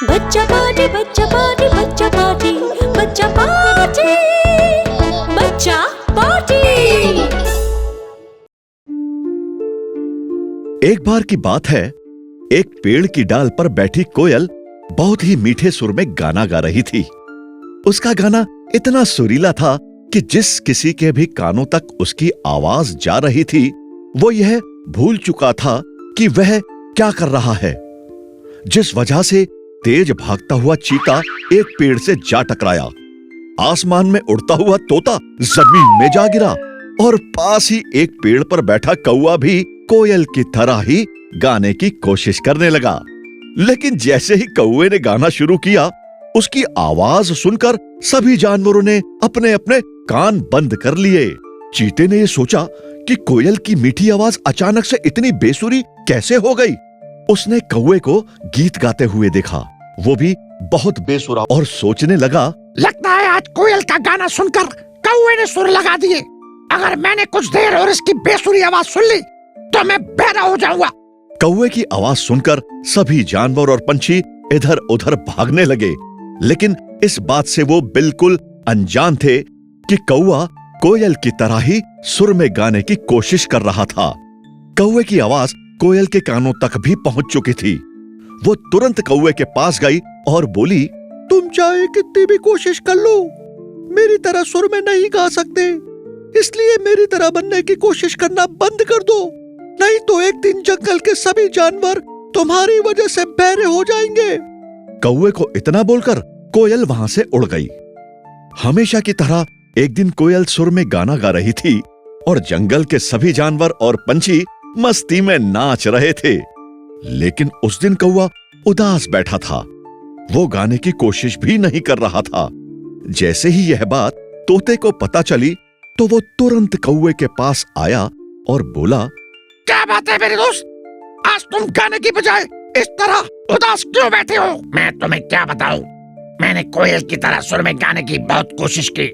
बच्चा पार्टी बच्चा पार्टी बच्चा पार्टी बच्चा पार्टी बच्चा पार्टी। एक बार की बात है, एक पेड़ की डाल पर बैठी कोयल बहुत ही मीठे सुर में गाना गा रही थी। उसका गाना इतना सुरीला था कि जिस किसी के भी कानों तक उसकी आवाज जा रही थी, वो यह भूल चुका था कि वह क्या कर रहा है, जिस वजह से तेज भागता हुआ चीता एक पेड़ से जा टकराया। आसमान में उड़ता हुआ तोता जमीन में जा गिरा और पास ही एक पेड़ पर बैठा कौवा भी कोयल की तरह ही गाने की कोशिश करने लगा। लेकिन जैसे ही कौवे ने गाना शुरू किया, उसकी आवाज सुनकर सभी जानवरों ने अपने अपने कान बंद कर लिए। चीते ने यह सोचा कि कोयल की मीठी आवाज अचानक से इतनी बेसुरी कैसे हो गई। उसने कौवे को गीत गाते हुए देखा, वो भी बहुत बेसुरा, और सोचने लगा, लगता है आज कोयल का गाना सुनकर कौवे ने सुर लगा दिए। अगर मैंने कुछ देर और इसकी बेसुरी आवाज सुन ली तो मैं बहरा हो जाऊंगा। कौवे की आवाज सुनकर सभी जानवर और पंछी इधर उधर भागने लगे, लेकिन इस बात से वो बिल्कुल अनजान थे कि कौवा कोयल की तरह ही सुर में गाने की कोशिश कर रहा था। कौवे की आवाज कोयल के कानों तक भी पहुंच चुकी थी। वो तुरंत कौवे के पास गई और बोली, तुम चाहे कितनी भी कोशिश कर लो, मेरी तरह सुर में नहीं गा सकते, इसलिए मेरी तरह बनने की कोशिश करना बंद कर दो, नहीं तो एक दिन जंगल के सभी जानवर तुम्हारी वजह से बहरे हो जाएंगे। कौवे को इतना बोलकर कोयल वहां से उड़ गई। हमेशा की तरह एक दिन कोयल सुर में गाना गा रही थी और जंगल के सभी जानवर और पंछी मस्ती में नाच रहे थे। लेकिन उस दिन कौवा उदास बैठा था, वो गाने की कोशिश भी नहीं कर रहा था। जैसे ही यह बात तोते को पता चली तो वो तुरंत कौवे के पास आया और बोला, क्या बात है मेरे दोस्त, आज तुम गाने की बजाय इस तरह उदास क्यों बैठे हो? मैं तुम्हें क्या बताऊं, मैंने कोयल की तरह सुर में गाने की बहुत कोशिश की,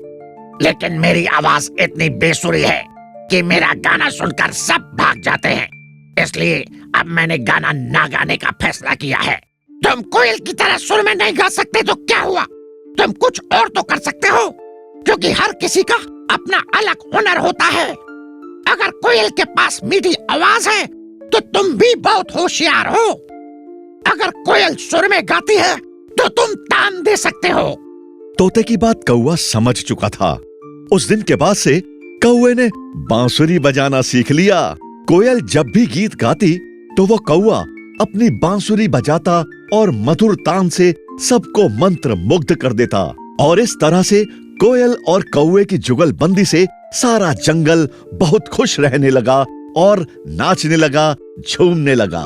लेकिन मेरी आवाज इतनी बेसुरी है कि मेरा गाना सुनकर सब भाग जाते हैं। इसलिए अब मैंने गाना ना गाने का फैसला किया है। तुम कोयल की तरह सुर में नहीं गा सकते तो क्या हुआ, तुम कुछ और तो कर सकते हो, क्योंकि हर किसी का अपना अलग हुनर होता है। अगर कोयल के पास मीठी आवाज है तो तुम भी बहुत होशियार हो। अगर कोयल सुर में गाती है तो तुम तान दे सकते हो। तोते की बात कौवा समझ चुका था। उस दिन के बाद से कौवे ने बांसुरी बजाना सीख लिया। कोयल जब भी गीत गाती तो वो कौवा अपनी बांसुरी बजाता और मधुर तान से सबको मंत्र मुग्ध कर देता। और इस तरह से कोयल और कौवे की जुगलबंदी से सारा जंगल बहुत खुश रहने लगा और नाचने लगा, झूमने लगा।